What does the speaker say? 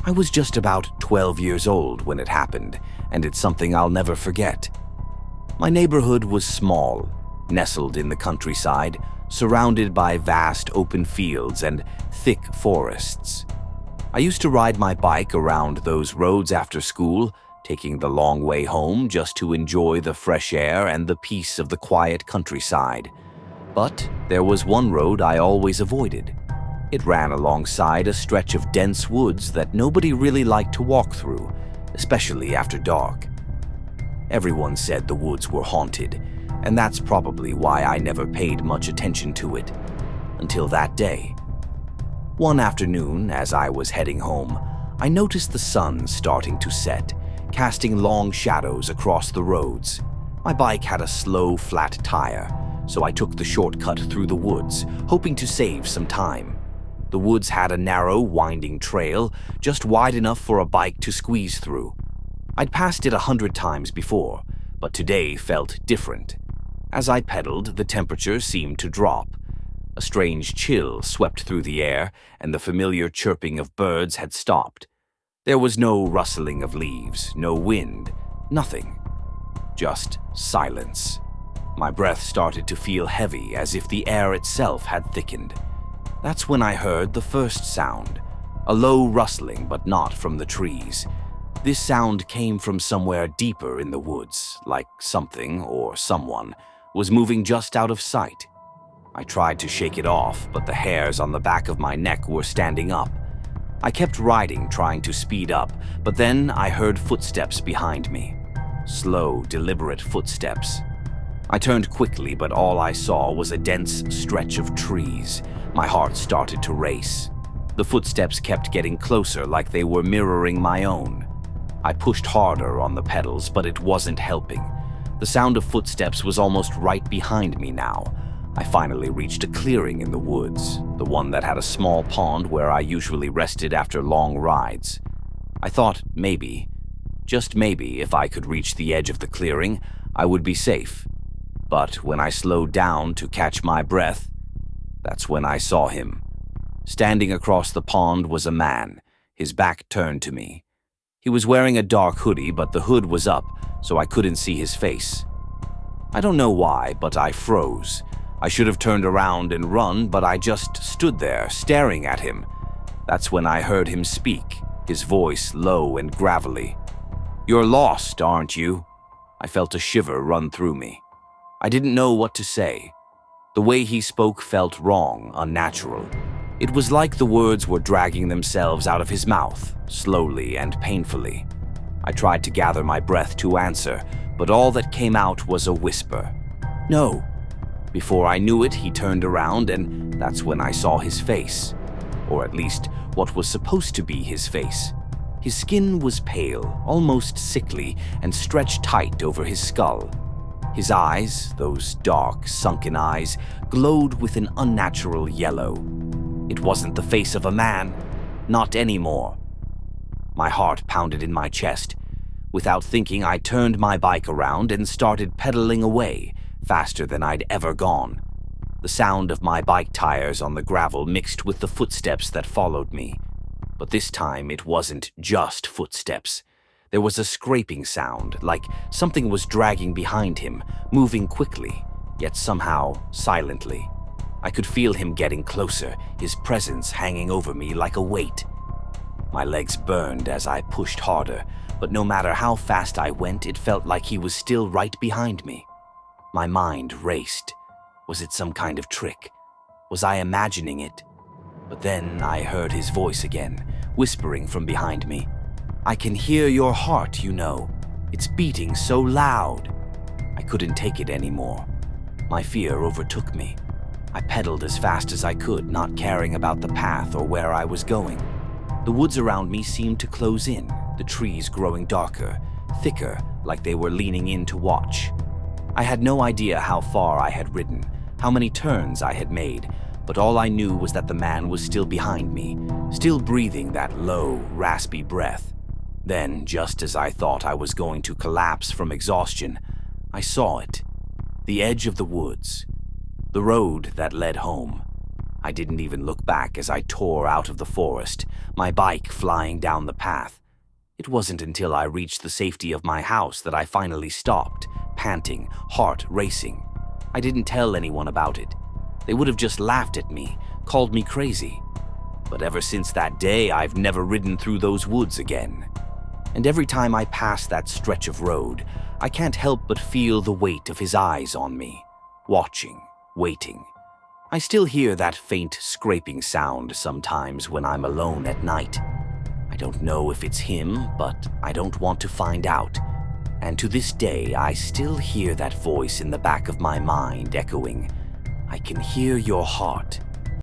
I was just about 12 years old when it happened, and it's something I'll never forget. My neighborhood was small, nestled in the countryside, surrounded by vast open fields and thick forests. I used to ride my bike around those roads after school, taking the long way home just to enjoy the fresh air and the peace of the quiet countryside. But there was one road I always avoided. It ran alongside a stretch of dense woods that nobody really liked to walk through, especially after dark. Everyone said the woods were haunted, and that's probably why I never paid much attention to it, until that day. One afternoon, as I was heading home, I noticed the sun starting to set, casting long shadows across the roads. My bike had a slow, flat tire, so I took the shortcut through the woods, hoping to save some time. The woods had a narrow, winding trail, just wide enough for a bike to squeeze through. I'd passed it 100 times before, but today felt different. As I pedaled, the temperature seemed to drop. A strange chill swept through the air, and the familiar chirping of birds had stopped. There was no rustling of leaves, no wind, nothing. Just silence. My breath started to feel heavy, as if the air itself had thickened. That's when I heard the first sound, a low rustling, but not from the trees. This sound came from somewhere deeper in the woods, like something or someone was moving just out of sight. I tried to shake it off, but the hairs on the back of my neck were standing up. I kept riding, trying to speed up, but then I heard footsteps behind me. Slow, deliberate footsteps. I turned quickly, but all I saw was a dense stretch of trees. My heart started to race. The footsteps kept getting closer, like they were mirroring my own. I pushed harder on the pedals, but it wasn't helping. The sound of footsteps was almost right behind me now. I finally reached a clearing in the woods, the one that had a small pond where I usually rested after long rides. I thought maybe, just maybe, if I could reach the edge of the clearing, I would be safe. But when I slowed down to catch my breath, that's when I saw him. Standing across the pond was a man, his back turned to me. He was wearing a dark hoodie, but the hood was up, so I couldn't see his face. I don't know why, but I froze. I should have turned around and run, but I just stood there, staring at him. That's when I heard him speak, his voice low and gravelly. "You're lost, aren't you?" I felt a shiver run through me. I didn't know what to say. The way he spoke felt wrong, unnatural. It was like the words were dragging themselves out of his mouth, slowly and painfully. I tried to gather my breath to answer, but all that came out was a whisper. "No." Before I knew it, he turned around, and that's when I saw his face. Or at least, what was supposed to be his face. His skin was pale, almost sickly, and stretched tight over his skull. His eyes, those dark, sunken eyes, glowed with an unnatural yellow. It wasn't the face of a man, not anymore. My heart pounded in my chest. Without thinking, I turned my bike around and started pedaling away, faster than I'd ever gone. The sound of my bike tires on the gravel mixed with the footsteps that followed me. But this time it wasn't just footsteps. There was a scraping sound, like something was dragging behind him, moving quickly, yet somehow silently. I could feel him getting closer, his presence hanging over me like a weight. My legs burned as I pushed harder, but no matter how fast I went, it felt like he was still right behind me. My mind raced. Was it some kind of trick? Was I imagining it? But then I heard his voice again, whispering from behind me. "I can hear your heart, you know. It's beating so loud." I couldn't take it anymore. My fear overtook me. I pedaled as fast as I could, not caring about the path or where I was going. The woods around me seemed to close in, the trees growing darker, thicker, like they were leaning in to watch. I had no idea how far I had ridden, how many turns I had made, but all I knew was that the man was still behind me, still breathing that low, raspy breath. Then, just as I thought I was going to collapse from exhaustion, I saw it. The edge of the woods. The road that led home. I didn't even look back as I tore out of the forest, my bike flying down the path. It wasn't until I reached the safety of my house that I finally stopped, panting, heart racing. I didn't tell anyone about it. They would have just laughed at me, called me crazy. But ever since that day, I've never ridden through those woods again. And every time I pass that stretch of road, I can't help but feel the weight of his eyes on me, watching, waiting. I still hear that faint scraping sound sometimes when I'm alone at night. I don't know if it's him, but I don't want to find out. And to this day, I still hear that voice in the back of my mind echoing, "I can hear your heart.